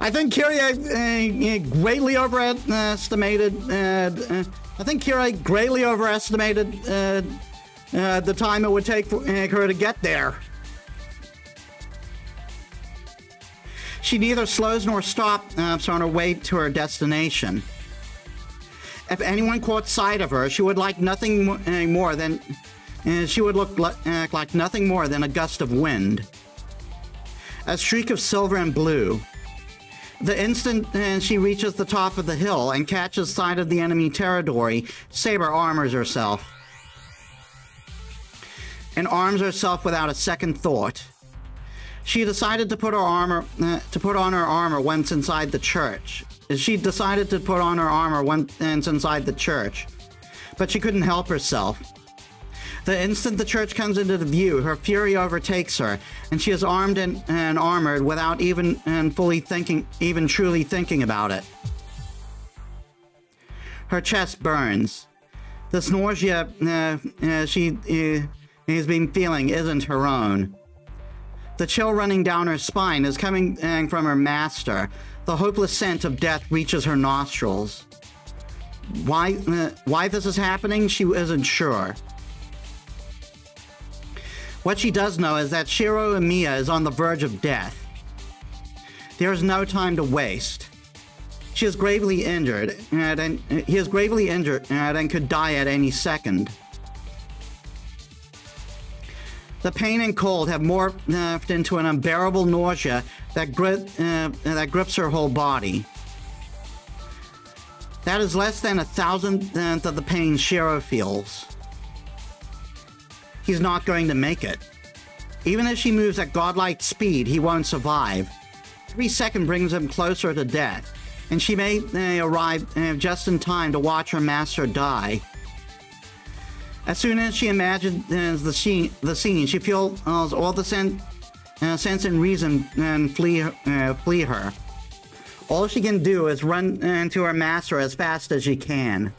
I think Kyrie greatly overestimated. I think Kyrie greatly overestimated the time it would take for her to get there. She neither slows nor stops on her way to her destination. If anyone caught sight of her, she would like nothing more than she would look like nothing more than a gust of wind, a streak of silver and blue. The instant she reaches the top of the hill and catches sight of the enemy territory, Saber armors herself. And arms herself without a second thought. She decided to put on her armor once inside the church. But she couldn't help herself. The instant the church comes into view, her fury overtakes her, and she is armed and armored without even truly thinking about it. Her chest burns. This nausea she has been feeling isn't her own. The chill running down her spine is coming from her master. The hopeless scent of death reaches her nostrils. Why this is happening, she isn't sure. What she does know is that Shiro Emiya is on the verge of death. There is no time to waste. She is gravely injured, and he is gravely injured and could die at any second. The pain and cold have morphed into an unbearable nausea that grips her whole body. That is less than 1,000th of the pain Shiro feels. He's not going to make it. Even if she moves at godlike speed, he won't survive. Every second brings him closer to death, and she may arrive just in time to watch her master die. As soon as she imagines the scene, she feels all the sense and reason and flee her. All she can do is run to her master as fast as she can.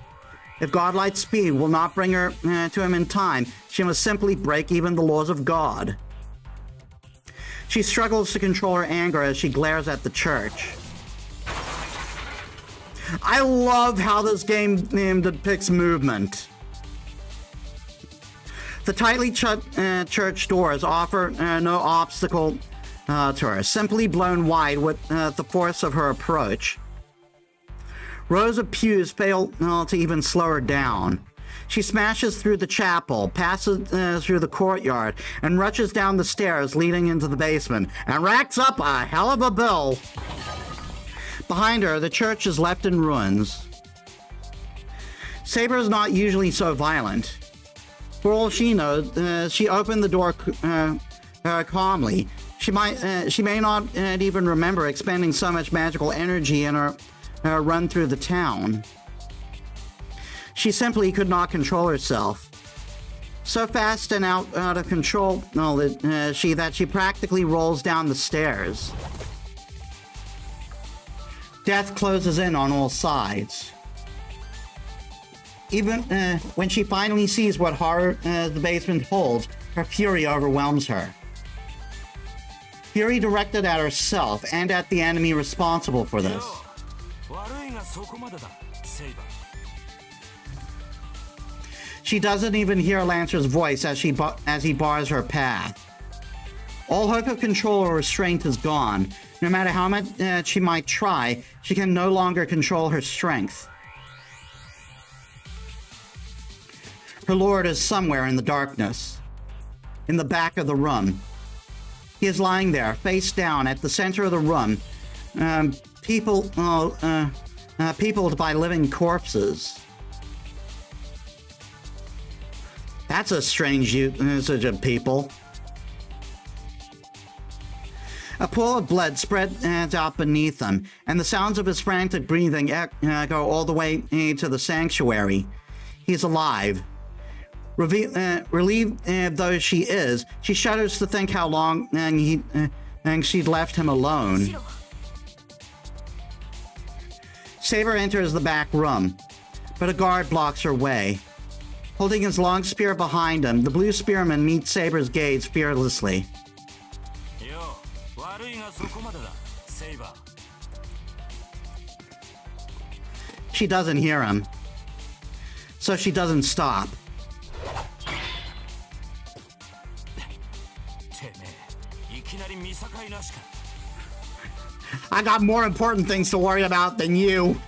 If godlike speed will not bring her to him in time, she must simply break even the laws of God. She struggles to control her anger as she glares at the church. I love how this game depicts movement. The tightly shut church doors offer no obstacle to her, simply blown wide with the force of her approach. Rows of pews fail to even slow her down. She smashes through the chapel, passes through the courtyard, and rushes down the stairs leading into the basement, and racks up a hell of a bill. Behind her, the church is left in ruins. Saber is not usually so violent. For all she knows, she opened the door calmly. She may not even remember expending so much magical energy in her run through the town. She simply could not control herself. So fast and out of control that she practically rolls down the stairs. Death closes in on all sides. Even when she finally sees what horror the basement holds, her fury overwhelms her. Fury directed at herself and at the enemy responsible for this. She doesn't even hear Lancer's voice as he bars her path. All hope of control or restraint is gone. No matter how much she might try, she can no longer control her strength. Her lord is somewhere in the darkness, in the back of the room. He is lying there, face down, at the center of the room, peopled by living corpses. That's a strange usage of people. A pool of blood spreads out beneath him, and the sounds of his frantic breathing go all the way to the sanctuary. He's alive. Relieved though she is, she shudders to think how long she'd left him alone. Saber enters the back room, but a guard blocks her way. Holding his long spear behind him, the blue spearman meets Saber's gaze fearlessly. She doesn't hear him, so she doesn't stop. I got more important things to worry about than you.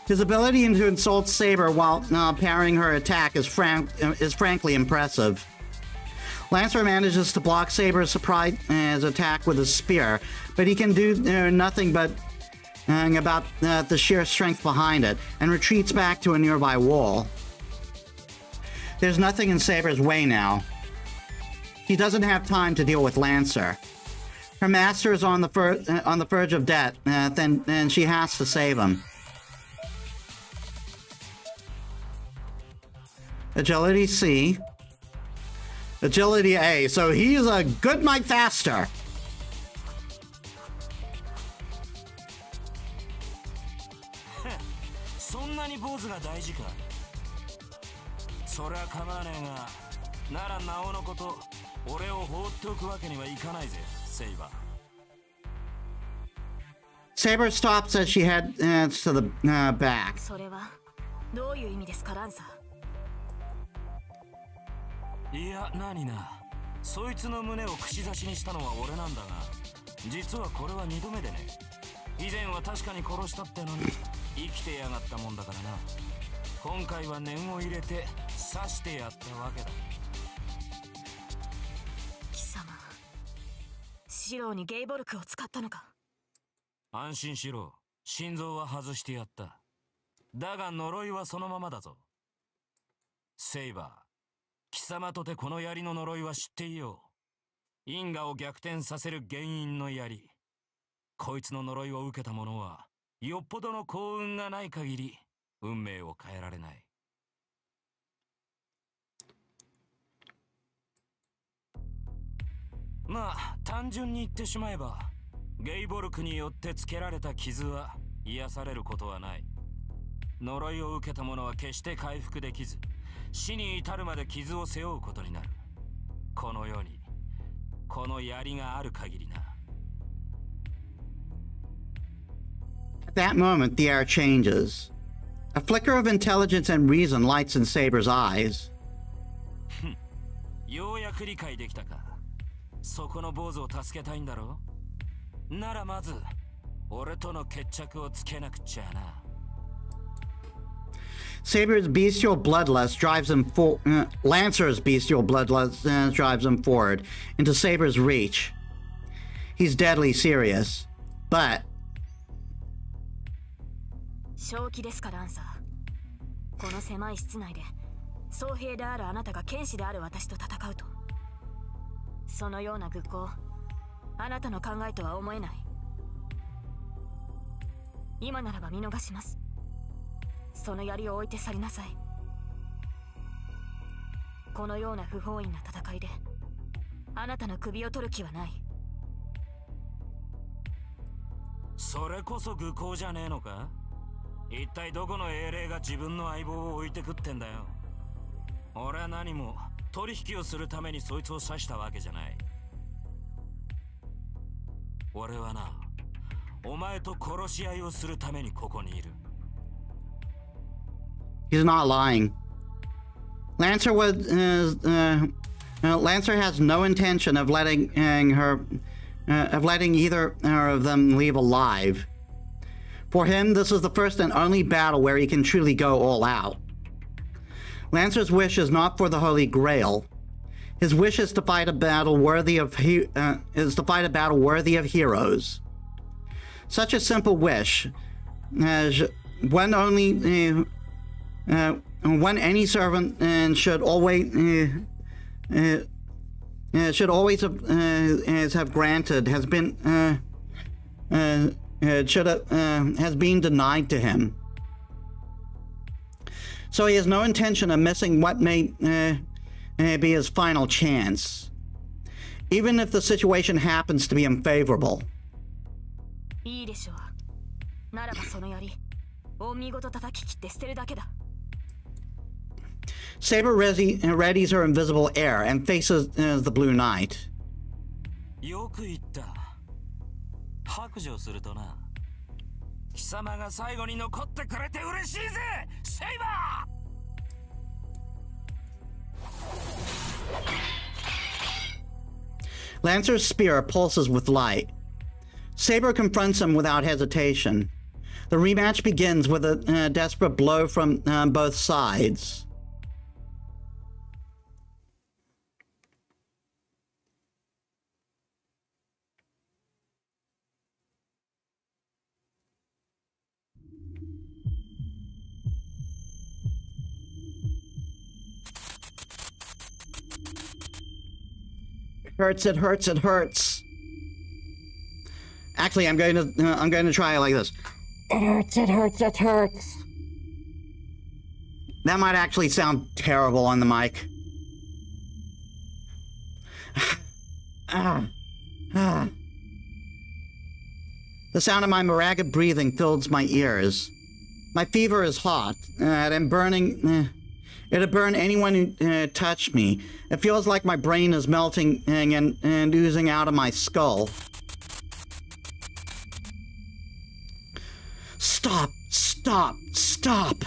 His ability to insult Saber while parrying her attack is frankly impressive. Lancer manages to block Saber's surprise attack with his spear, but he can do nothing but about the sheer strength behind it, and retreats back to a nearby wall. There's nothing in Saber's way now. He doesn't have time to deal with Lancer. Her master is on the verge of death, then she has to save him. Agility C. Agility A. So he's a good mite faster. Saber stops as she heads to the back. Saber. 貴様とてこの槍の呪いは知っていよう。因果を逆転させる原因の槍。こいつの呪いを受けた者は、よっぽどの幸運がない限り、運命を変えられない。まあ、単純に言ってしまえば、ゲイボルクによってつけられた傷は癒されることはない。呪いを受けた者は決して回復できず、死に至るまで傷を背負うことになる。この世に、この槍がある限りな。At that moment, the air changes. A flicker of intelligence and reason lights in Saber's eyes. ようやく理解できたか。そこの坊主を助けたいんだろう。ならまず、俺との決着をつけなくちゃな。Saber's bestial bloodlust drives him Lancer's bestial bloodlust drives him forward into Saber's reach. He's deadly serious, but 正気ですか、ランサー。この狭い室内で、僧兵であるあなたが剣士である私と戦うと。そのような愚行、あなたの考えとは思えない。今ならば見逃します。その槍を置いて去りなさい。このような不本意な戦いで、あなたの首を取る気はない。それこそ愚行じゃねえのか。一体どこの英霊が自分の相棒を置いてくってんだよ。俺は何も取引をするためにそいつを刺したわけじゃない。俺はな、お前と殺し合いをするためにここにいる。He's not lying. Lancer Lancer has no intention of letting either of them leave alive. For him, this is the first and only battle where he can truly go all out. Lancer's wish is not for the Holy Grail. His wish is to fight a battle worthy of heroes. Such a simple wish, as one any servant should always have granted has been denied to him. So he has no intention of missing what may be his final chance, even if the situation happens to be unfavorable. いいでしょう。ならばその槍、お見事叩き切って捨てるだけだ。Saber readies her invisible air and faces the Blue Knight. よく言った。白状するとな。貴様が最後に残ってくれて嬉しいぜ、セイバー。Lancer's spear pulses with light. Saber confronts him without hesitation. The rematch begins with a desperate blow from both sides. It hurts, it hurts. Actually, I'm going to try it like this. It hurts, it hurts, it hurts. That might actually sound terrible on the mic. The sound of my ragged breathing fills my ears. My fever is hot, and burning. It'd burn anyone who touched me. It feels like my brain is melting and oozing out of my skull. Stop! Stop! Stop!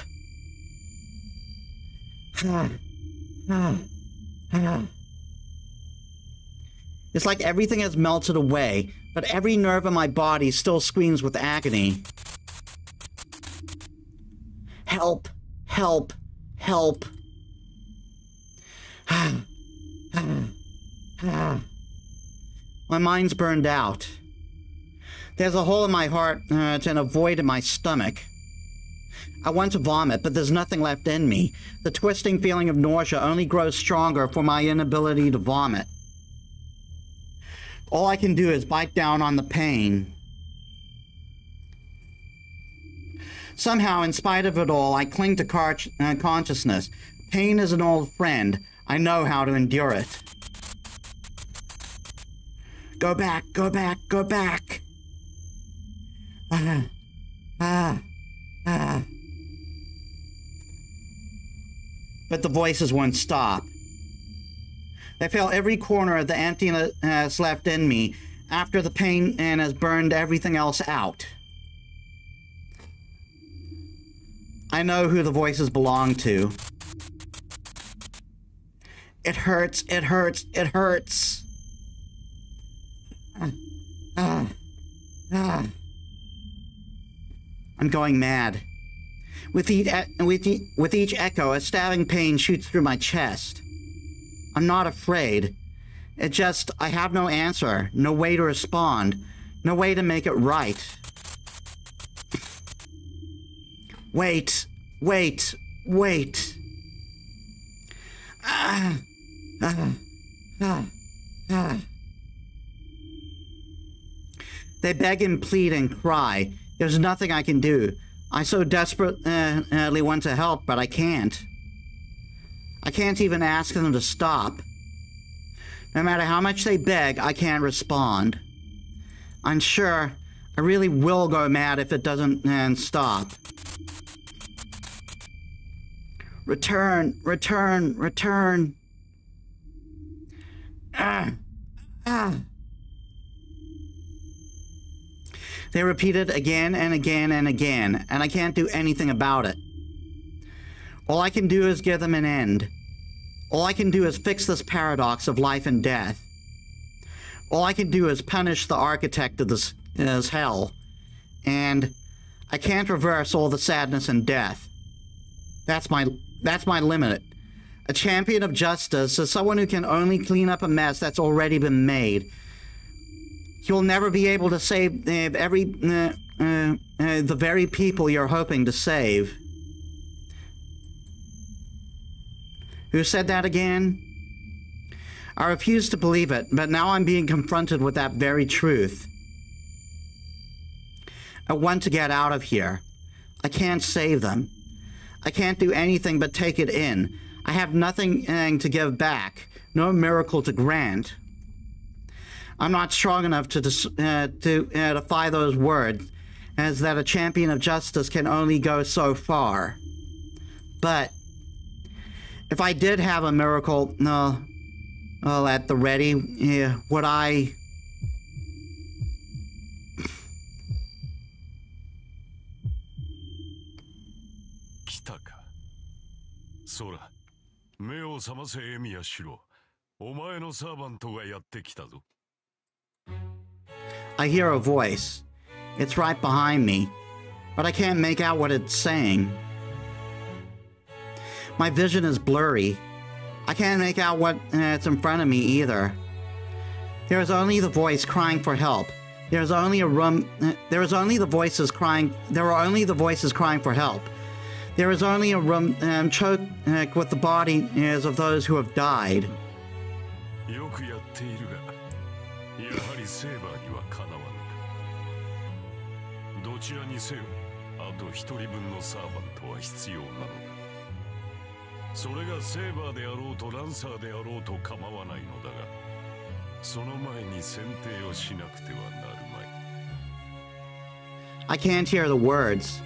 It's like everything has melted away, but every nerve in my body still screams with agony. Help! Help! Help! My mind's burned out. There's a hole in my heart and a void in my stomach. I want to vomit, but there's nothing left in me. The twisting feeling of nausea only grows stronger for my inability to vomit. All I can do is bite down on the pain. Somehow, in spite of it all, I cling to consciousness. Pain is an old friend. I know how to endure it. Go back, go back, go back! But the voices won't stop. They fill every corner of the emptiness left in me after the pain has burned everything else out. I know who the voices belong to. It hurts, it hurts, it hurts. I'm going mad. With each echo, a stabbing pain shoots through my chest. I'm not afraid. It just, I have no answer, no way to respond, no way to make it right. Wait, wait, wait. They beg and plead and cry. There's nothing I can do. I so desperately want to help, but I can't. I can't even ask them to stop. No matter how much they beg, I can't respond. I'm sure I really will go mad if it doesn't stop. Return, return, return. They repeat it again and again and again, and I can't do anything about it. All I can do is give them an end. All I can do is fix this paradox of life and death. All I can do is punish the architect of this hell. And I can't reverse all the sadness and death. That's my limit. A champion of justice is someone who can only clean up a mess that's already been made. You'll never be able to save the very people you're hoping to save. Who said that again? I refuse to believe it, but now I'm being confronted with that very truth. I want to get out of here. I can't save them. I can't do anything but take it in. I have nothing to give back, no miracle to grant. I'm not strong enough to defy those words, as that a champion of justice can only go so far. But if I did have a miracle at the ready, would I... そら、目を覚ませエミヤシロ。お前のサーバントがやってきたぞ。I hear a voice. It's right behind me, but I can't make out what it's saying. My vision is blurry. I can't make out what it's in front of me either. There is only the voice crying for help. There is only the voices crying. There are only the voices crying for help. There is only a room choked with the bodies of those who have died. よくやっているが、やはりセーバーにはかなわぬか。どちらにせよ、あと一人分のサーバントは必要なのだ。それがセーバーであろうとランサーであろうと構わないのだが、その前に選定をしなくてはなるまい。I can't hear the words,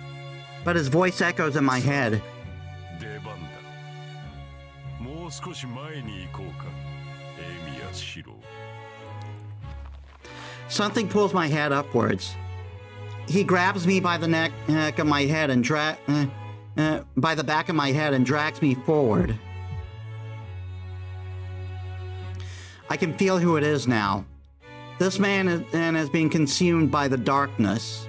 but his voice echoes in my head. 出番だ。もう少し前に行こうか。エミヤシロ。Something pulls my head upwards. He grabs me by the neck of my head and by the back of my head and drags me forward. I can feel who it is now. This man is being consumed by the darkness.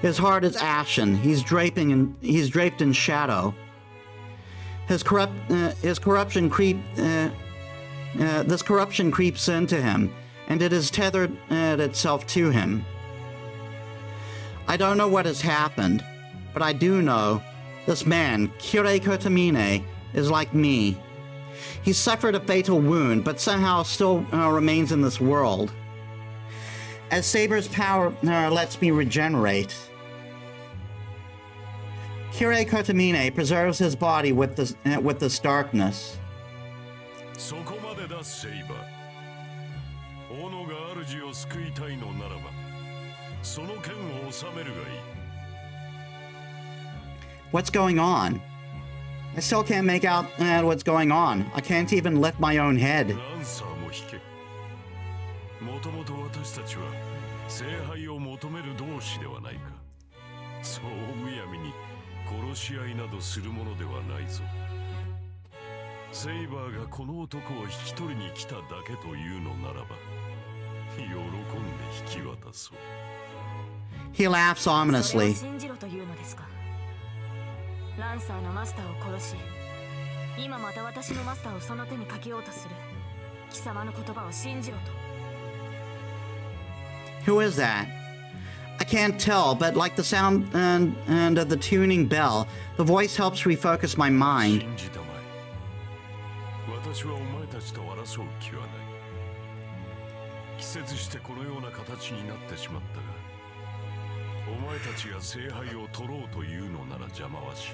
His heart is ashen. He's draped in shadow. This corruption creeps into him, and it has tethered itself to him. I don't know what has happened, but I do know this man, Kire Kotomine, is like me. He suffered a fatal wound, but somehow still remains in this world. As Saber's power lets me regenerate, Kire Kotomine preserves his body with this darkness. そこまでだ、セイバー。斧が主を救いたいのならば、その剣を収めるがいい。What's going on? I still can't make out what's going on. I can't even lift my own head. ランサーも引け。もともと私たちは聖杯を求める同士ではないか。そうむやみに殺し合いなどするものではないぞ。セイバーがこの男を引き取りに来ただけというのならば、喜んで引き渡そう。He laughs ominously. 信じろというのですか。ランサーのマスターを殺し、今また私のマスターをその手にかけようとする貴様の言葉を信じろと。Who is that? I can't tell, but like the sound and of the tuning bell, the voice helps refocus my mind. 信じたまえ。私はお前たちと争う気はない。季節してこのような形になってしまったが、お前たちが聖杯を取ろうというのなら邪魔はし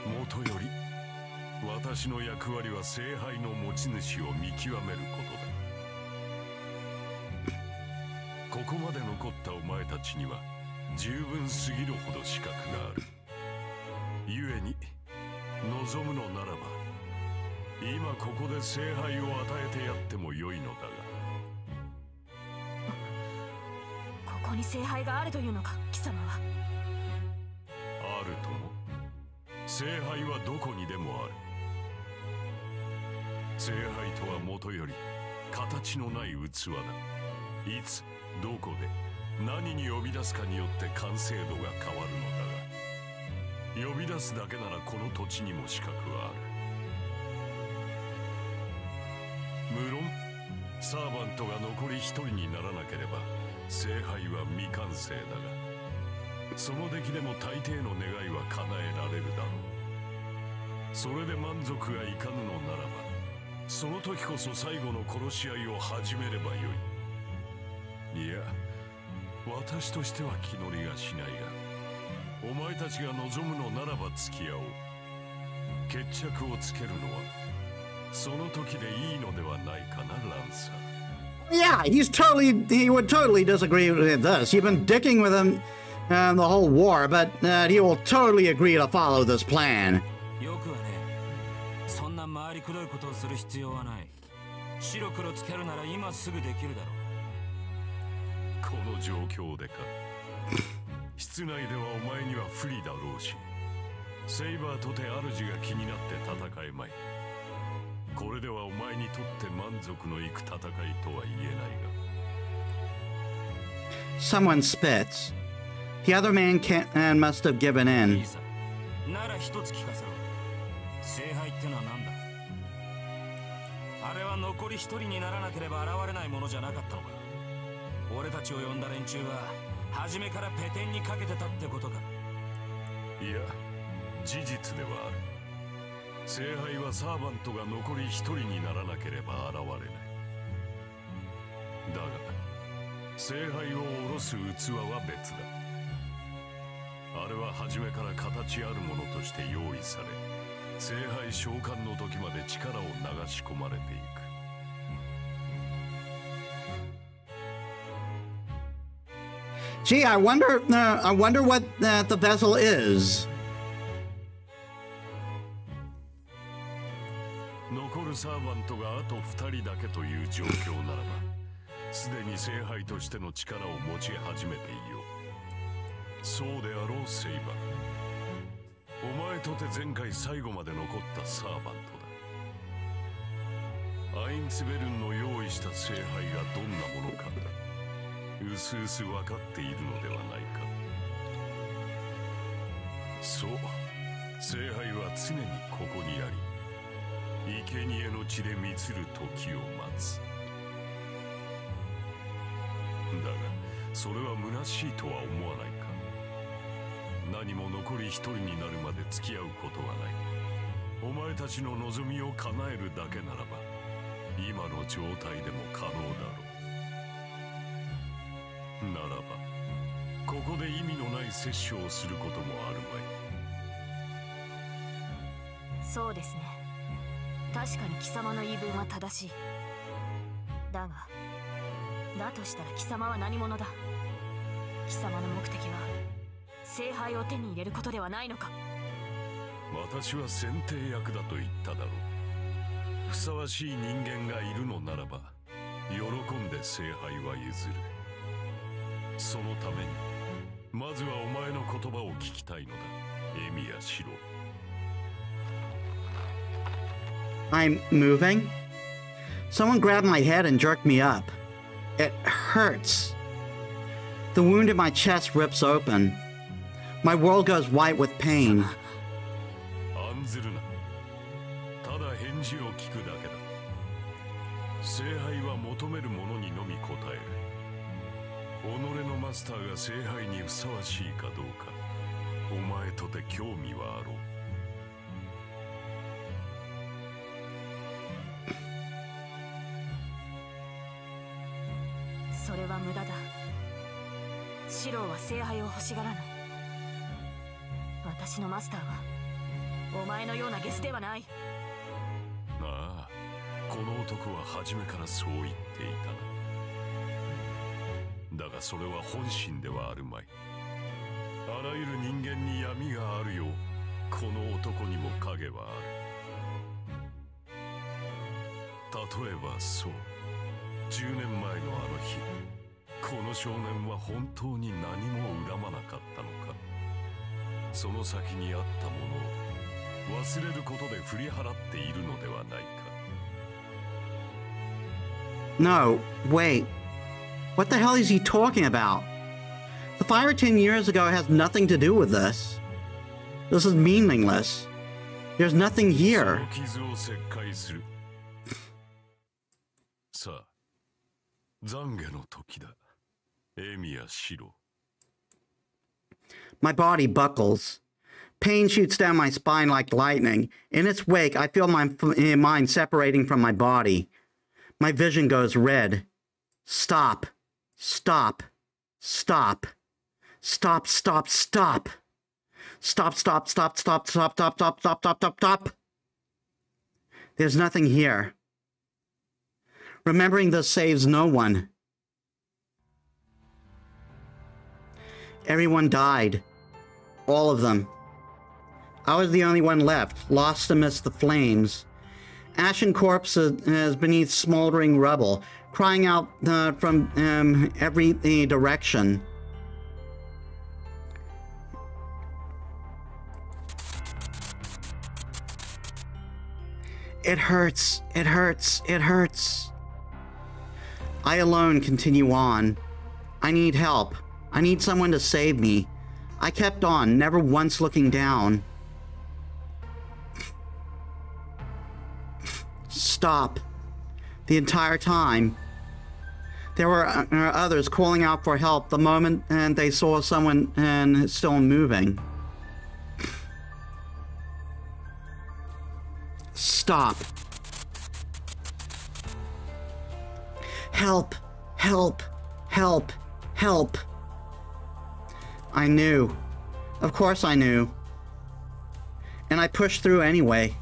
ない。もとより私の役割は聖杯の持ち主を見極めることだ。ここまで残ったお前たちには十分すぎるほど資格がある。故に望むのならば今ここで聖杯を与えてやってもよいのだが。ここに聖杯があるというのか、貴様は。あるとも。聖杯はどこにでもある。聖杯とはもとより形のない器だ。いつどこで何に呼び出すかによって完成度が変わるのだが、呼び出すだけならこの土地にも資格はある。無論サーバントが残り一人にならなければ聖杯は未完成だが、その出来でも大抵の願いは叶えられるだろう。それで満足がいかぬのならば、その時こそ最後の殺し合いを始めればよい。いや、私としては気乗りがしないが、お前たちが望むのならば付き合おう。決着をつけるのはその時でいいのではないかな、ランサー。Yeah, he would totally disagree with this. You've been dicking with him the whole war, but he will totally agree to follow this plan. よくはね、そんな回りくどいことをする必要はない。白黒つけるなら今すぐできるだろう。この状況でか。室内ではお前には不利だろうし、セイバーとて主が気になって戦えまい。これではお前にとって満足のいく戦いとは言えないが。Someone spits. The other man must have given in. なら一つ聞かせろ。聖杯ってのは何だ？あれは残り一人にならなければ現れないものじゃなかったのか。俺たちを呼んだ連中は初めからペテンにかけてたってことか。いや、事実ではある。聖杯はサーバントが残り一人にならなければ現れない。だが聖杯を下ろす器は別だ。あれは初めから形あるものとして用意され、聖杯召喚の時まで力を流し込まれていく。Gee, I wonder what the vessel is. 残るサーバントがあと2人だけという状況ならば、すでに聖杯としての力を持ち始めていよう。そうであろう、セイバー。お前とて前回最後まで残ったサーバントだ。アインツベルンの用意した聖杯がどんなものか、うすうす分かっているのではないか。そう、聖杯は常にここにあり、生贄の地で満つる時を待つ。だがそれは虚しいとは思わないか。何も残り一人になるまで付き合うことはない。お前たちの望みを叶えるだけならば今の状態でも可能だろう。ならばここで意味のない摂取をすることもあるまい。そうですね。確かに貴様の言い分は正しい。だがだとしたら貴様は何者だ？貴様の目的は聖杯を手に入れることではないのか？私は選定役だと言っただろう。ふさわしい人間がいるのならば喜んで聖杯は譲る。そのためにまずはお前の言葉を聞きたいのだ、エミヤシロ。I'm moving. Someone grabbed my head and jerked me up. It hurts. The wound in my chest rips open. My world goes white with pain. 案ずるな。ただ返事を聞くだけだ。聖杯は求めるものにのみ答える。己のマスターが聖杯にふさわしいかどうか、お前とて興味はあろう。それは無駄だ。シローは聖杯を欲しがらない。私のマスターはお前のようなゲスではない。ああ、この男は初めからそう言っていたな。だがそれは本心ではあるまい。あらゆる人間に闇があるよう、この男にも影はある。例えばそう、10年前のあの日、この少年は本当に何も恨まなかったのか。その先にあったものを忘れることで振り払っているのではないか。 No, wait. What the hell is he talking about? The fire 10 years ago has nothing to do with this. This is meaningless. There's nothing here. その傷を切開する。さあ、懺悔の時だ。エミヤシロ。My body buckles. Pain shoots down my spine like lightning. In its wake, I feel my mind separating from my body. My vision goes red. Stop. Stop. Stop. Stop, stop, stop. Stop, stop, stop, stop, stop, stop, stop, stop, stop, stop, stop. There's nothing here. Remembering this saves no one. Everyone died. All of them. I was the only one left, lost amidst the flames. Ashen corpses beneath smoldering rubble, crying out from every direction. It hurts. It hurts. It hurts. I alone continue on. I need help. I need someone to save me. I kept on, never once looking down. Stop. The entire time. There were others calling out for help the moment they saw someone still moving. Stop. Help. Help. Help. Help. I knew. Of course I knew. And I pushed through anyway.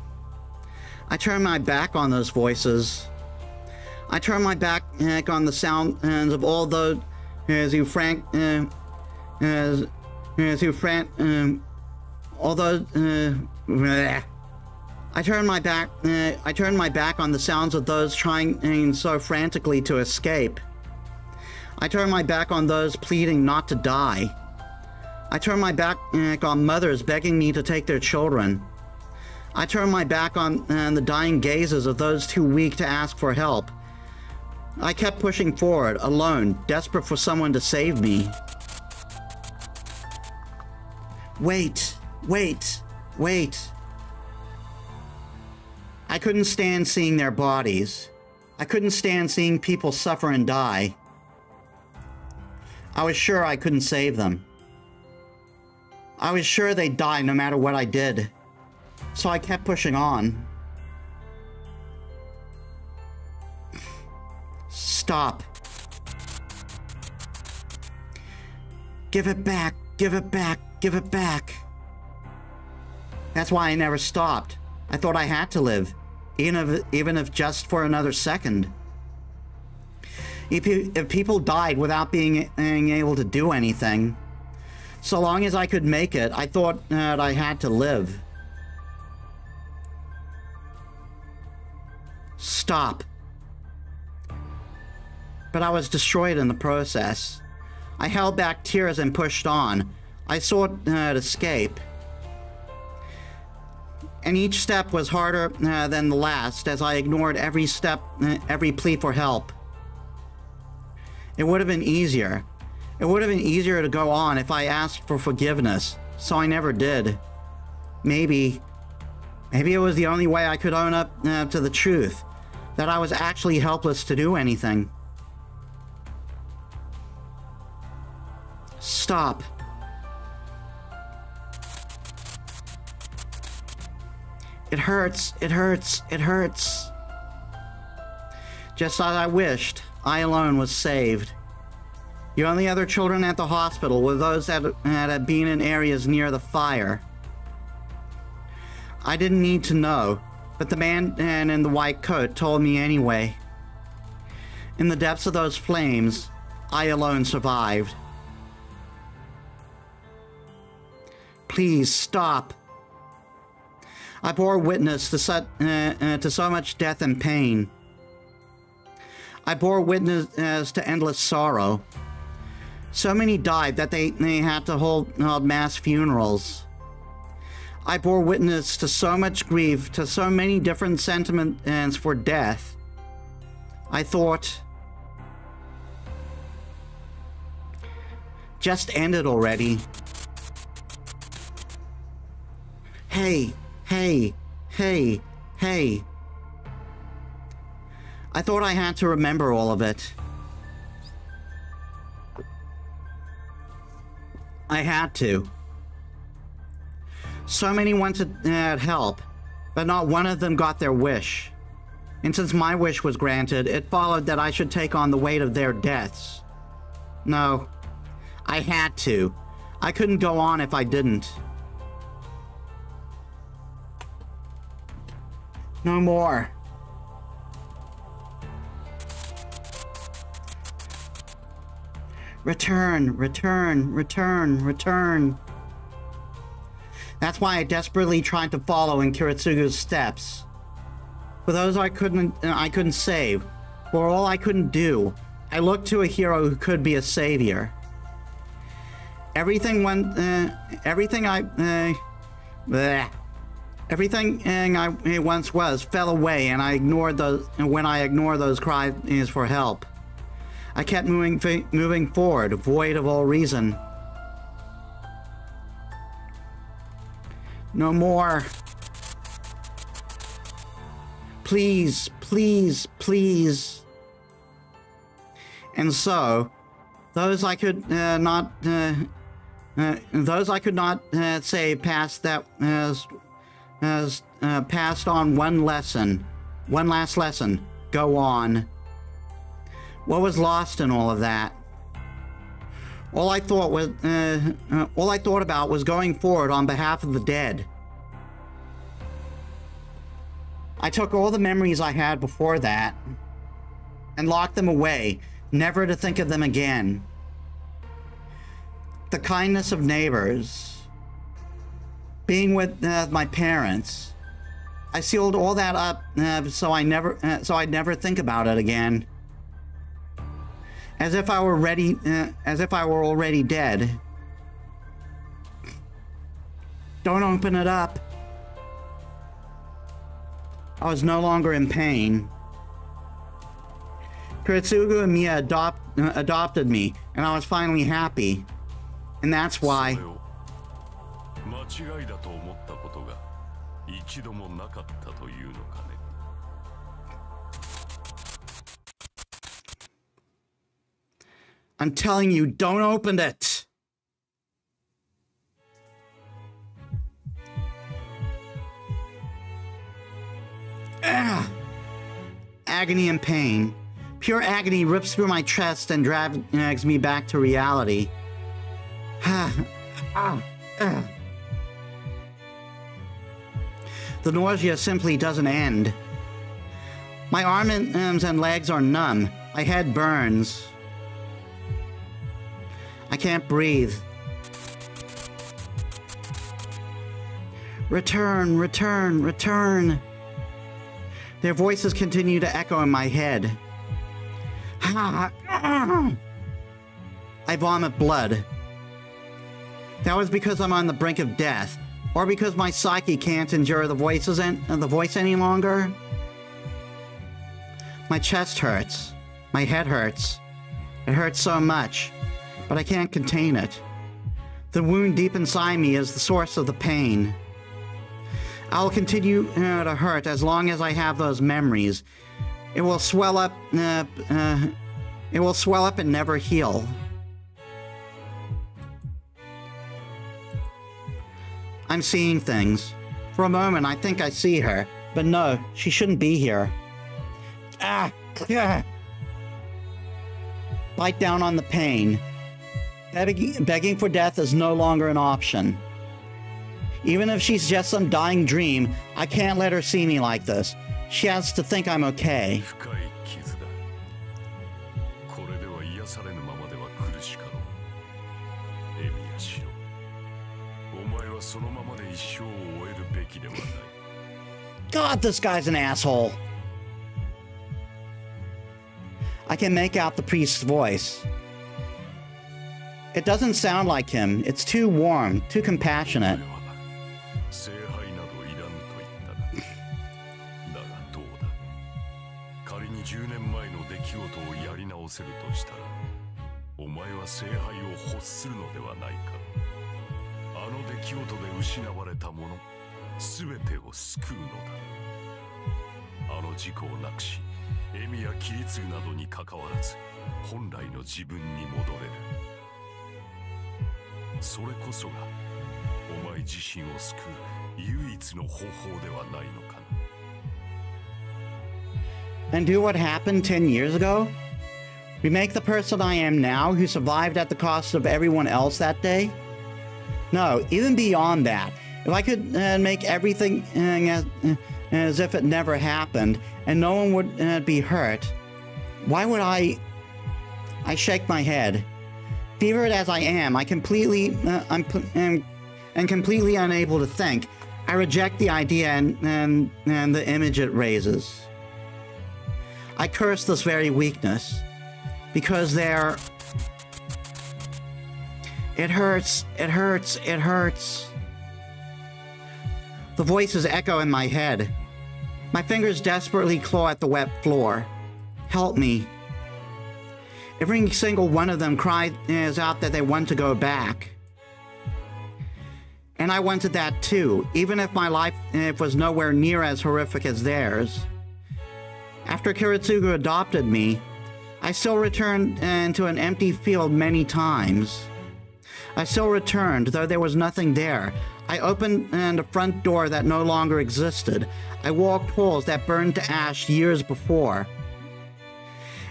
I turned my back on those voices. I turned my back on the sounds of all those who frank, all those. I turned my back on the sounds of those trying so frantically to escape. I turned my back on those pleading not to die. I turned my back on mothers begging me to take their children. I turned my back on the dying gazes of those too weak to ask for help. I kept pushing forward, alone, desperate for someone to save me. Wait, wait, wait. I couldn't stand seeing their bodies. I couldn't stand seeing people suffer and die. I was sure I couldn't save them. I was sure they'd die no matter what I did. So I kept pushing on. Stop. Give it back, give it back, give it back. That's why I never stopped. I thought I had to live, even if just for another second. If people died without being able to do anything, so long as I could make it, I thought that I had to live. Stop. But I was destroyed in the process. I held back tears and pushed on. I sought to escape. And each step was harder than the last as I ignored every step, every plea for help. It would have been easier. It would have been easier to go on if I asked for forgiveness, so I never did. Maybe it was the only way I could own up to the truth, that I was actually helpless to do anything. Stop. It hurts, it hurts, it hurts. Just as I wished, I alone was saved. The only other children at the hospital were those that had been in areas near the fire. I didn't need to know, but the man in the white coat told me anyway. In the depths of those flames, I alone survived. Please stop. I bore witness to so much death and pain. I bore witness to endless sorrow. So many died that they had to hold mass funerals. I bore witness to so much grief, to so many different sentiments for death. I thought, just end it already. Hey, hey, hey, hey. I thought I had to remember all of it. I had to. So many wanted help, but not one of them got their wish. And since my wish was granted, it followed that I should take on the weight of their deaths. No, I had to. I couldn't go on if I didn't. No more. Return, return, return, return. That's why I desperately tried to follow in Kiritsugu's steps. For those I couldn't save, for all I couldn't do, I looked to a hero who could be a savior. Everything Everything I once was fell away, and I ignored those. And when I ignored those cries for help, I kept moving forward, void of all reason. No more. Please, please, please. And so, those I could not say past that as passed on one last lesson. Go on. What was lost in all of that? All I thought about was going forward on behalf of the dead. I took all the memories I had before that and locked them away, never to think of them again. The kindness of neighbors, being with my parents, I sealed all that up so I'd never think about it again. As if I were already dead. Don't open it up. I was no longer in pain. Kuretsugu and Mia adopted me, and I was finally happy. And that's why. I'm telling you, don't open it! Ugh. Agony and pain. Pure agony rips through my chest and drags me back to reality. The nausea simply doesn't end. My arms and legs are numb. My head burns. I can't breathe. Return, return, return. Their voices continue to echo in my head. I vomit blood. That was because I'm on the brink of death, or because my psyche can't endure the voice any longer. My chest hurts. My head hurts. It hurts so much, but I can't contain it. The wound deep inside me is the source of the pain. I'll continue to hurt as long as I have those memories. It will swell up. It will swell up and never heal. I'm seeing things. For a moment, I think I see her, but no, she shouldn't be here. Bite down on the pain. Begging for death is no longer an option. Even if she's just some dying dream, I can't let her see me like this. She has to think I'm okay. God, this guy's an asshole. I can make out the priest's voice. It doesn't sound like him. It's too warm, too compassionate. And do what happened 10 years ago? Remake the person I am now who survived at the cost of everyone else that day? No, even beyond that. If I could make everything as if it never happened and no one would be hurt, why would I shake my head. Fevered as I am, I'm completely unable to think. I reject the idea and the image it raises. I curse this very weakness, because it hurts, it hurts, it hurts. The voices echo in my head. My fingers desperately claw at the wet floor. Help me. Every single one of them cries out that they want to go back. And I wanted that too, even if my life was nowhere near as horrific as theirs. After Kiritsugu adopted me, I still returned into an empty field many times. I still returned, though there was nothing there. I opened a front door that no longer existed. I walked halls that burned to ash years before.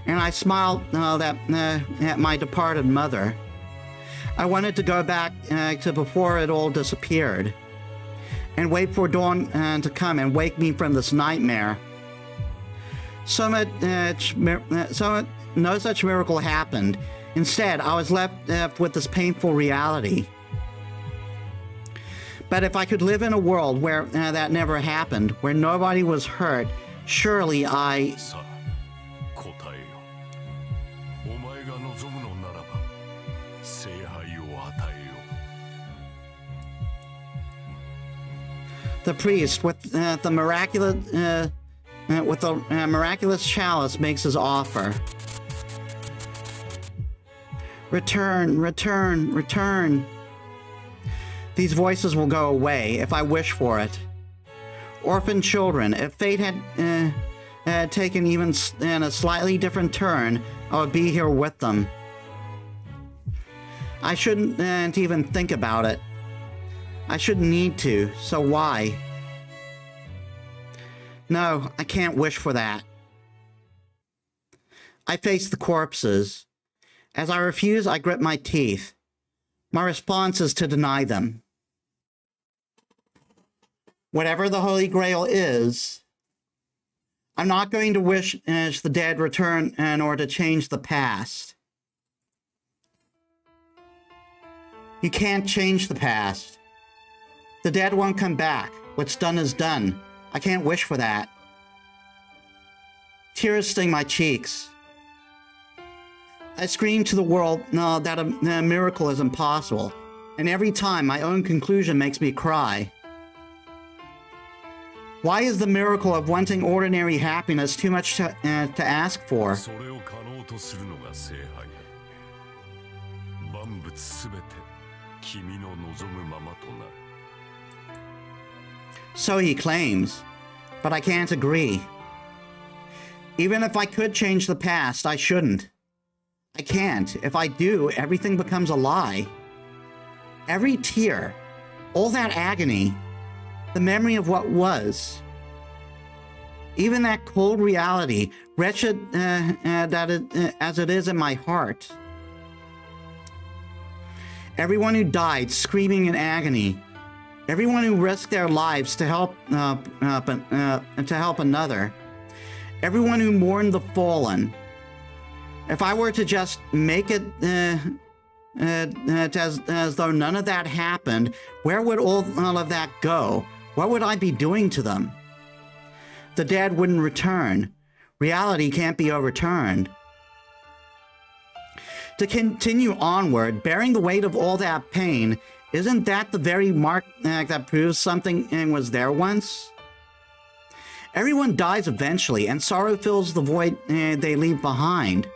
And I smiled at my departed mother. I wanted to go back to before it all disappeared, and wait for dawn to come and wake me from this nightmare. No such miracle happened. Instead, I was left with this painful reality. But if I could live in a world where that never happened, where nobody was hurt, surely I... The priest with the miraculous chalice makes his offer. Return, return, return. These voices will go away if I wish for it. Orphan children, if fate had taken even a slightly different turn, I would be here with them. I shouldn't even think about it. I shouldn't need to, so why? No, I can't wish for that. I face the corpses. As I refuse, I grit my teeth. My response is to deny them. Whatever the Holy Grail is, I'm not going to wish the dead return in order to change the past. You can't change the past. The dead won't come back. What's done is done. I can't wish for that. Tears sting my cheeks. I scream to the world that a miracle is impossible, and every time my own conclusion makes me cry. Why is the miracle of wanting ordinary happiness too much to ask for? So he claims, but I can't agree. Even if I could change the past, I shouldn't. I can't. If I do, everything becomes a lie. Every tear, all that agony, the memory of what was. Even that cold reality, wretched as it is in my heart. Everyone who died screaming in agony. Everyone who risked their lives to help another. Everyone who mourned the fallen. If I were to just make it as though none of that happened, where would all of that go? What would I be doing to them? The dead wouldn't return. Reality can't be overturned. To continue onward, bearing the weight of all that pain, isn't that the very mark that proves something was there once? Everyone dies eventually, and sorrow fills the void they leave behind.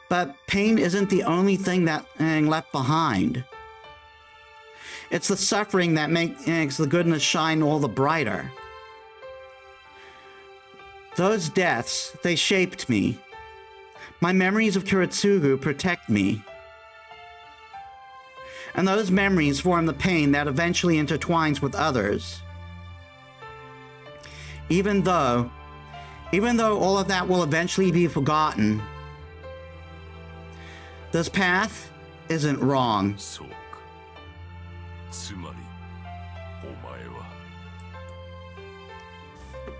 But pain isn't the only thing that left behind. It's the suffering that makes the goodness shine all the brighter. Those deaths, they shaped me. My memories of Kiritsugu protect me. And those memories form the pain that eventually intertwines with others. Even though all of that will eventually be forgotten, this path isn't wrong.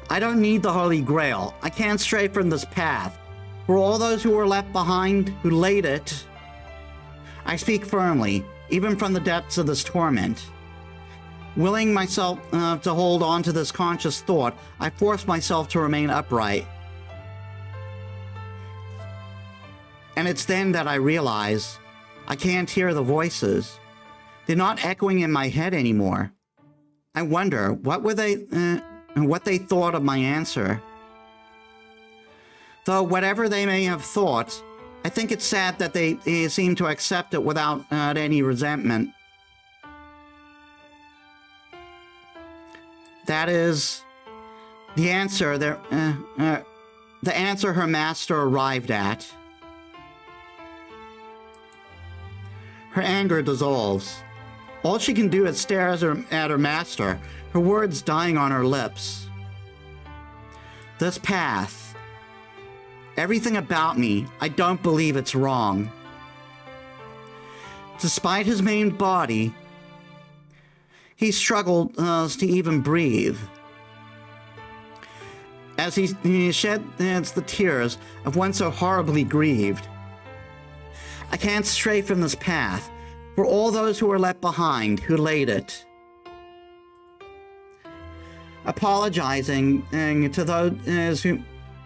I don't need the Holy Grail. I can't stray from this path. For all those who were left behind, who laid it, I speak firmly, even from the depths of this torment. Willing myself to hold on to this conscious thought, I force myself to remain upright. And it's then that I realize I can't hear the voices. They're not echoing in my head anymore. I wonder what they thought of my answer. Though whatever they may have thought, I think it's sad that they seem to accept it without any resentment. That is the answer the answer her master arrived at. Her anger dissolves. All she can do is stare at her master, her words dying on her lips. This path, everything about me, I don't believe it's wrong. Despite his maimed body, he struggled to even breathe. As he sheds the tears of one so horribly grieved. I can't stray from this path, for all those who were left behind, who laid it. Apologizing to those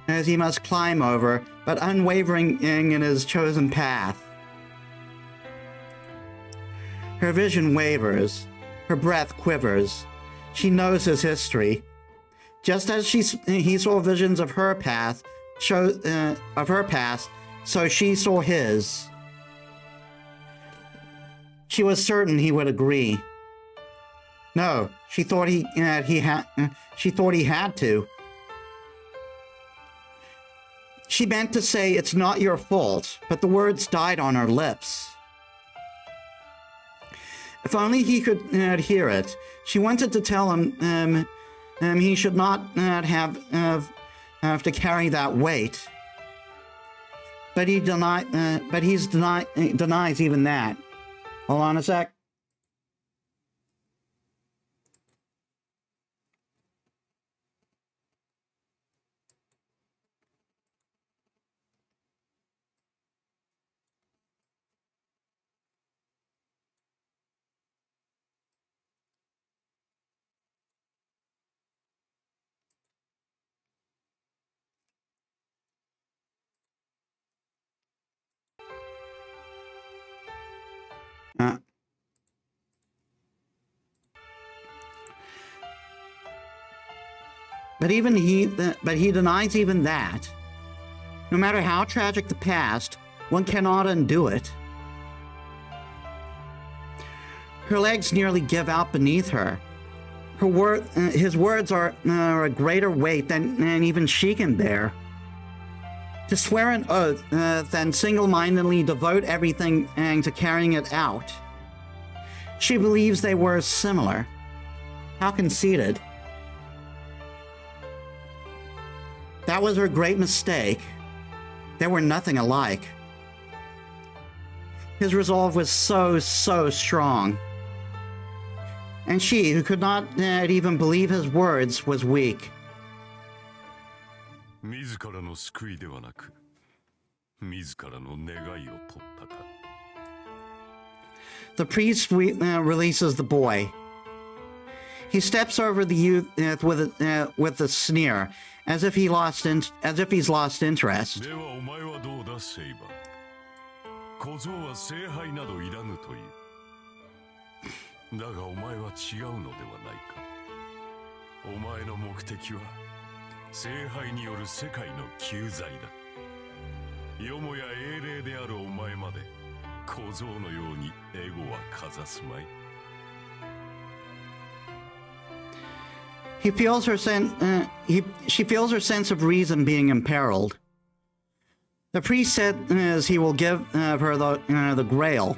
as he must climb over, but unwavering in his chosen path. Her vision wavers, her breath quivers. She knows his history. Just as he saw visions of her path, of her past, so she saw his. She was certain he would agree. No, she thought he had to. She meant to say, "It's not your fault," but the words died on her lips. If only he could hear it. She wanted to tell him he should not have to carry that weight. But he denies even that. Hold on a sec. But he denies even that. No matter how tragic the past, one cannot undo it. Her legs nearly give out beneath her. His words are a greater weight than even she can bear. To swear an oath, then single-mindedly devote everything to carrying it out. She believes they were similar. How conceited. That was her great mistake. They were nothing alike. His resolve was so strong. And she, who could not even believe his words, was weak. The priest releases the boy. He steps over the youth with a sneer, as if he's lost interest. She feels her sense of reason being imperiled. The priest says he will give her the Grail.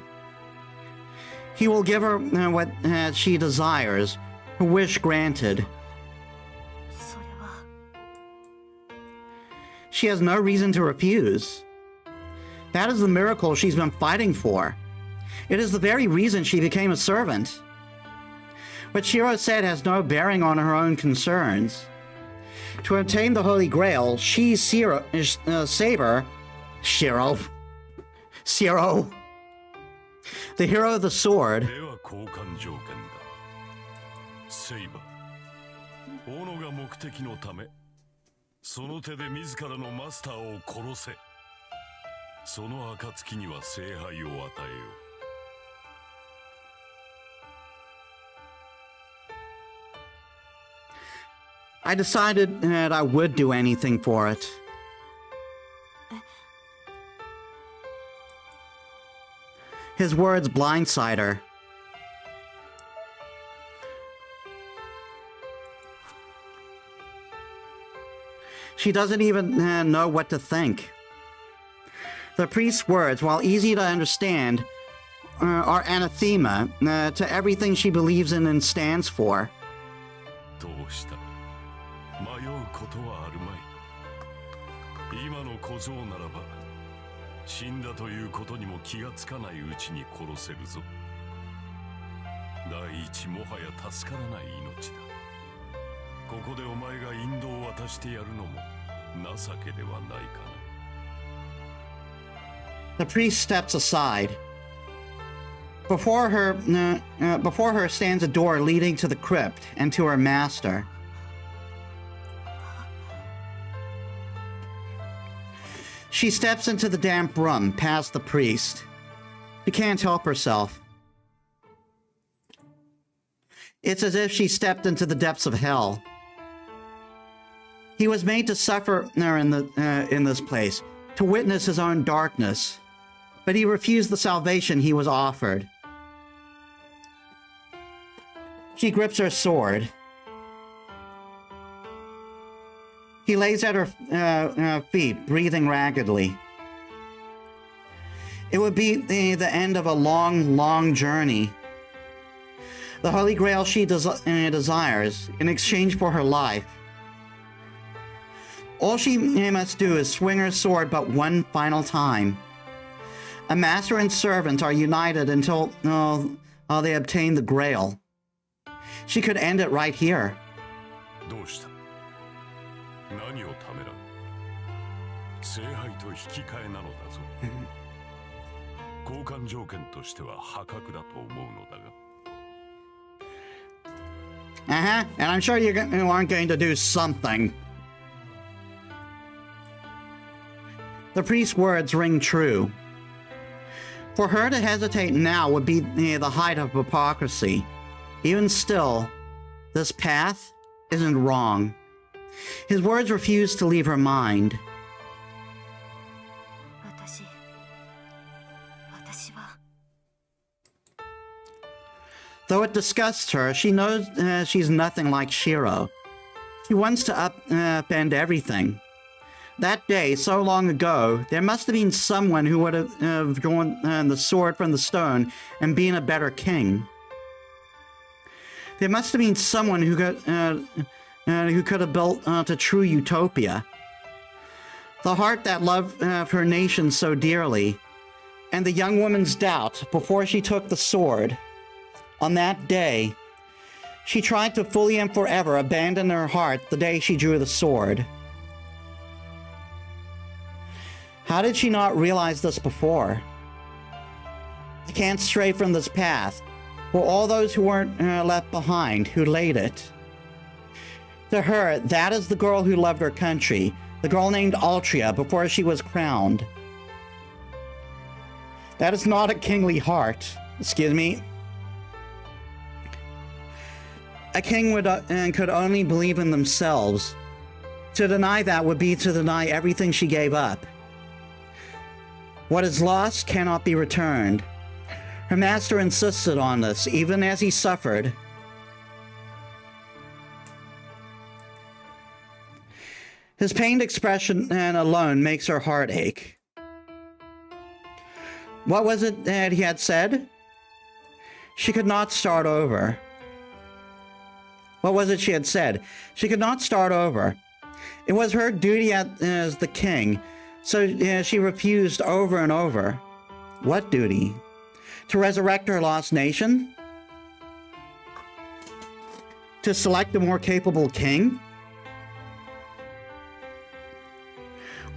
He will give her what she desires, her wish granted. She has no reason to refuse. That is the miracle she's been fighting for. It is the very reason she became a servant. What Shiro said has no bearing on her own concerns. To obtain the Holy Grail, she, Saber, the hero of the sword, I decided that I would do anything for it. His words blindside her. She doesn't even know what to think. The priest's words, while easy to understand, are anathema to everything she believes in and stands for. どうした？迷うことはあるまい。今の小僧ならば、死んだということにも気がつかないうちに殺せるぞ。第一、もはや助からない命だ。ここでお前が引導を渡してやるのも情けではないかな。The priest steps aside. Before her stands a door leading to the crypt and to her master. She steps into the damp room past the priest. She can't help herself. It's as if she stepped into the depths of hell. He was made to suffer in this place, to witness his own darkness, but he refused the salvation he was offered. She grips her sword. He lays at her feet, breathing raggedly. It would be the end of a long, long journey. The Holy Grail she desires in exchange for her life. All she must do is swing her sword but one final time. A master and servant are united until they obtain the Grail. She could end it right here. どうした？何をためらう？聖杯と引き換えなのだぞ。交換条件としては破格だと思うのだが。And I'm sure you aren't going to do something. The priest's words ring true. For her to hesitate now would be the height of hypocrisy. Even still, this path isn't wrong. His words refuse to leave her mind. Though it disgusts her, she knows she's nothing like Shiro. She wants to upend everything. That day, so long ago, there must have been someone who would have drawn the sword from the stone and been a better king. There must have been someone who could have built a true utopia. The heart that loved her nation so dearly, and the young woman's doubt before she took the sword. On that day, she tried to fully and forever abandon her heart the day she drew the sword. How did she not realize this before? I can't stray from this path, for all those who weren't left behind, who laid it. To her, that is the girl who loved her country, the girl named Altria before she was crowned. That is not a kingly heart. Excuse me. A king would could only believe in themselves. To deny that would be to deny everything she gave up. What is lost cannot be returned. Her master insisted on this, even as he suffered. His pained expression alone makes her heart ache. What was it that he had said? She could not start over. What was it she had said? She could not start over. It was her duty as the king, so she refused over and over. What duty? To resurrect her lost nation? To select a more capable king?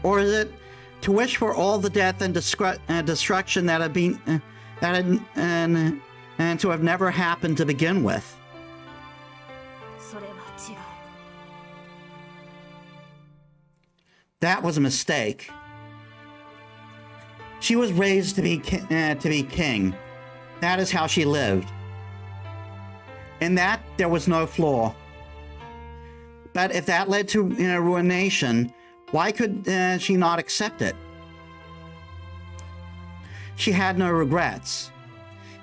Or is it to wish for all the death and destruction that had been, and to have never happened to begin with? That was a mistake. She was raised to be king. That is how she lived. In that, there was no flaw. But if that led to ruination, why could she not accept it? She had no regrets.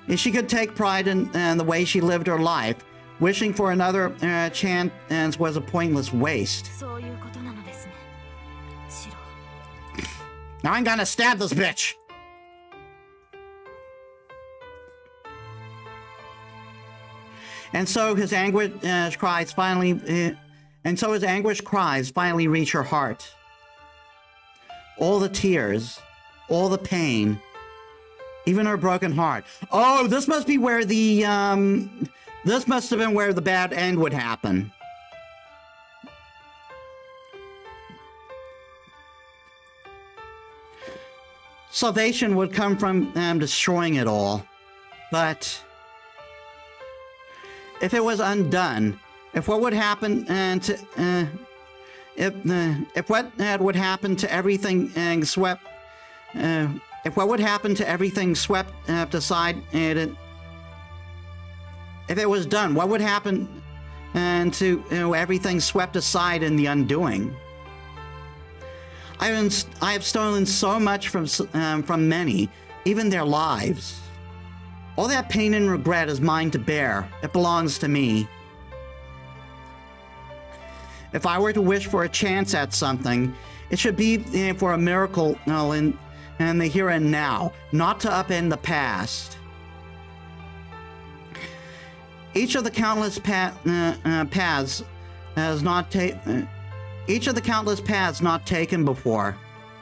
If she could take pride in the way she lived her life, wishing for another chance was a pointless waste. Now I'm gonna stab this bitch! And so his anguish cries finally reach her heart. All the tears, all the pain, even her broken heart. Oh, this must be where the this must have been where the bad end would happen. Salvation would come from destroying it all. But if it was undone, if what would happen if what would happen to everything swept if what would happen to everything swept aside, if it was done, what would happen to everything swept aside in the undoing? I have stolen so much from many, even their lives. All that pain and regret is mine to bear. It belongs to me. If I were to wish for a chance at something, it should be for a miracle in the here and now, not to upend the past. Each of the countless paths not taken before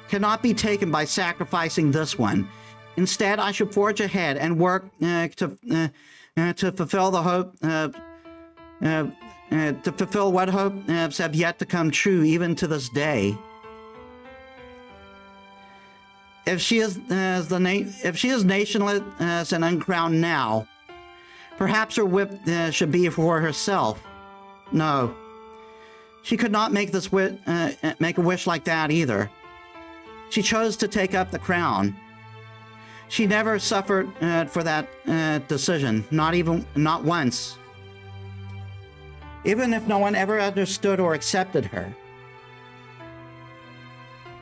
cannot be taken by sacrificing this one. Instead, I should forge ahead and work to fulfill the hope, to fulfill what hopes have yet to come true, even to this day. If she is nationless and uncrowned now, perhaps her whip should be for herself. No, she could not make make a wish like that either. She chose to take up the crown. She never suffered for that decision, not once. Even if no one ever understood or accepted her.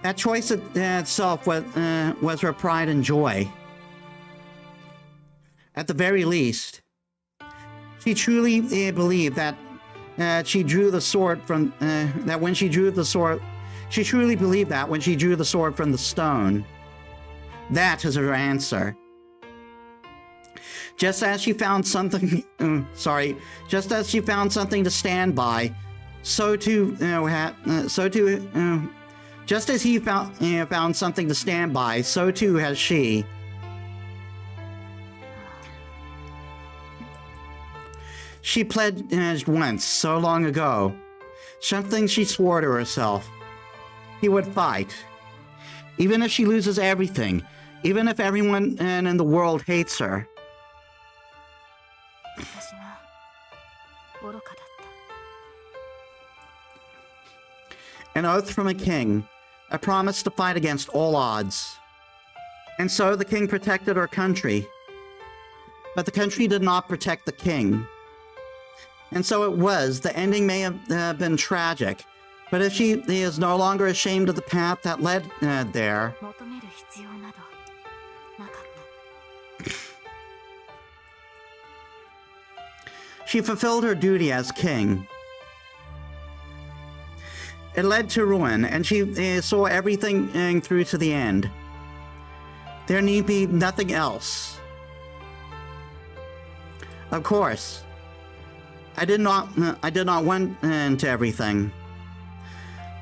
That choice itself was her pride and joy. At the very least, she truly believed that she drew the sword from that when she drew the sword. She truly believed that when she drew the sword from the stone. That is her answer. Just as she found something, just as she found something to stand by, so too, just as he found something to stand by, so too has she. She pledged once, so long ago, something she swore to herself. He would fight. Even if she loses everything, even if everyone in the world hates her. An oath from a king, a promise to fight against all odds. And so the king protected her country. But the country did not protect the king. And so it was. The ending may have been tragic. But if she is no longer ashamed of the path that led there, she fulfilled her duty as king. It led to ruin, and she saw everything through to the end. There need be nothing else. Of course, I did not want into everything.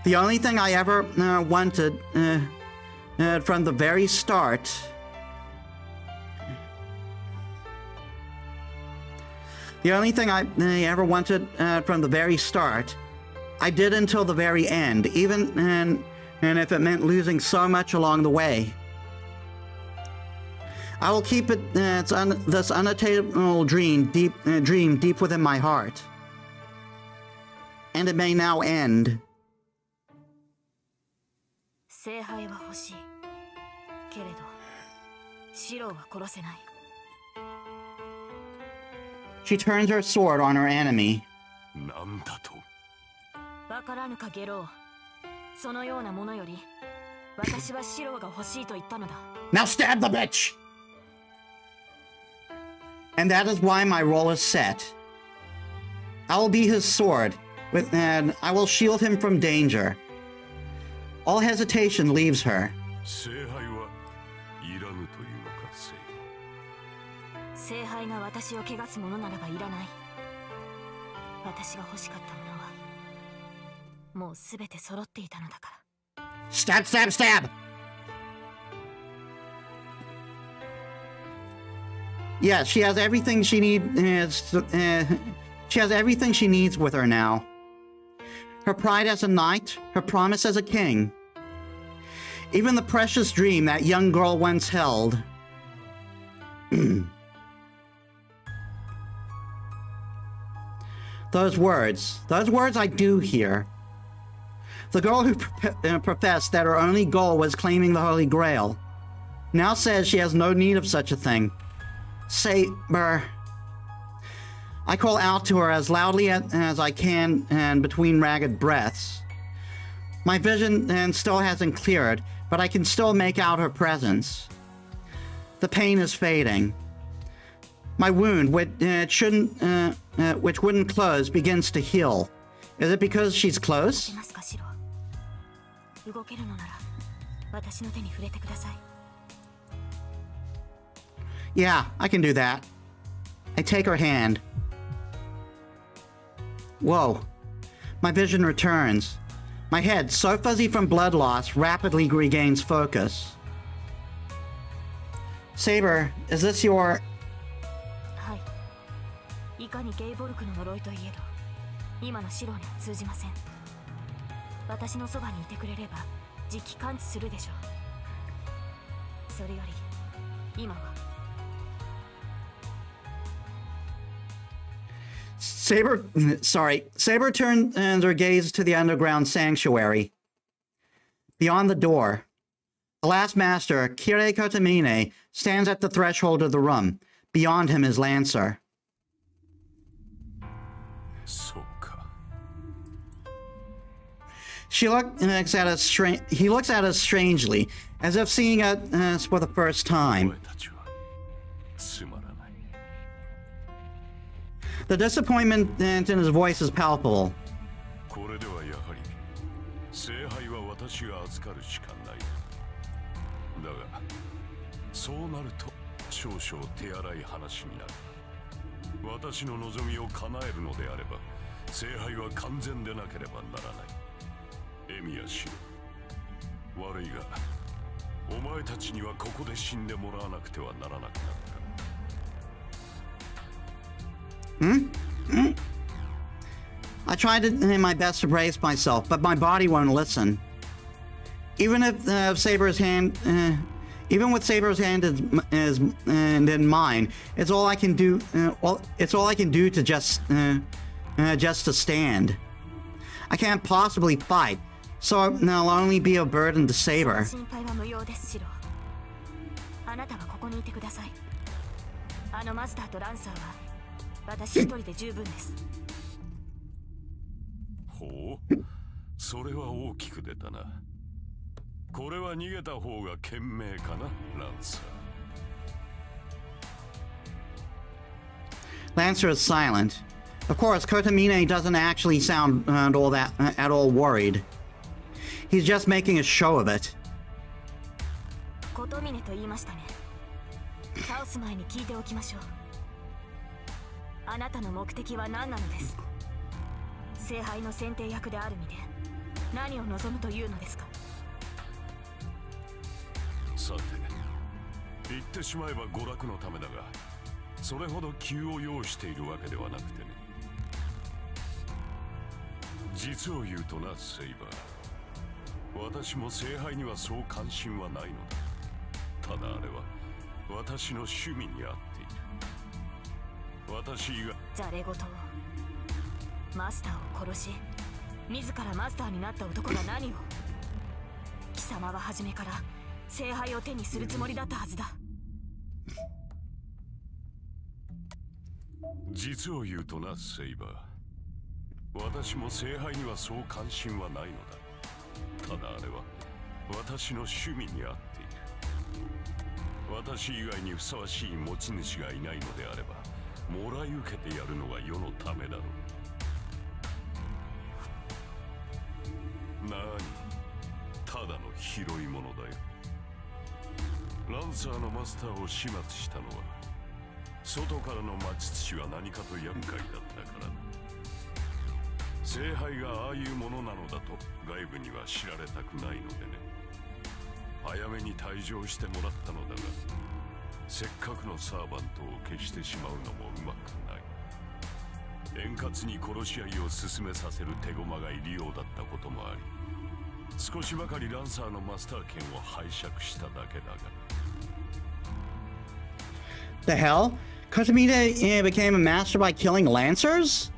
The only thing I ever wanted from the very start from the very start, I did until the very end, even and if it meant losing so much along the way. I will keep it this unattainable dream deep within my heart. And it may now end. She turns her sword on her enemy. わからぬかゲロウ。そのようなものより私はシロウが欲しいと言ったのだ。 Now stab the bitch! And that is why my role is set. I will be his sword, and I will shield him from danger. All hesitation leaves her. 聖杯はいらぬというのか、聖杯が私を汚すものならばいらない。私が欲しかったものはもうすべて揃っていたのだから。 Stab, stab, stab! Yeah, she has everything she needs. She has everything she needs with her now. Her pride as a knight, her promise as a king. Even the precious dream that young girl once held. Those words I do hear. The girl who professed that her only goal was claiming the Holy Grail now says she has no need of such a thing. Saber. I call out to her as loudly as I can and between ragged breaths. My vision still hasn't cleared, but I can still make out her presence. The pain is fading. My wound, which wouldn't close, begins to heal. Is it because she's close? Yeah, I can do that. I take her hand. Whoa. My vision returns. My head, so fuzzy from blood loss, rapidly regains focus. Saber, is this your... はい。いかにゲイボルクの呪いといえど、今のシロには通じません。私のそばにいてくれれば、じき感知するでしょう。それより、今は。 Saber turns her gaze to the underground sanctuary. Beyond the door, the last master, Kire Kotomine, stands at the threshold of the room. Beyond him is Lancer. He looks at us strangely, as if seeing us for the first time. The disappointment in his voice is palpable. I tried my best to brace myself, but my body won't listen. Even if Saber's hand, even with Saber's hand and in mine, it's all I can do. It's all I can do to just to stand. I can't possibly fight, so I'll only be a burden to Saber. Lancer is silent. Of course, Kotomine doesn't actually sound all that at all worried. He's just making a show of it. Kotomine と言いましたね。倒す前に聞いておきましょう。あなたの目的は何なのです。聖杯の選定役である身で何を望むというのですか。さて、言ってしまえば娯楽のためだが、それほど急を要しているわけではなくてね。実を言うとな、セイバー。私も聖杯にはそう関心はないのだ。ただあれは私の趣味に合っている。私以外ザレ言をマスターを殺し自らマスターになった男が何を。貴様は初めから聖杯を手にするつもりだったはずだ。実を言うとな、セイバー。私も聖杯にはそう関心はないのだ。ただあれは私の趣味に合っている。私以外にふさわしい持ち主がいないのであれば、もらい受けてやるのが世のためだろう。なに、ただの拾い物だよ。ランサーのマスターを始末したのは、外からの魔術師は何かと厄介だったからだ。聖杯がああいうものなのだと外部には知られたくないのでね。早めに退場してもらったのだが、せっかくのサーバントを消してしまうのもうまくない。円滑に殺し合いを進めさせる手駒が入りようだったこともあり、少しばかりランサーのマスター権を拝借しただけだが。The hell? Kotomine became a master by killing Lancers?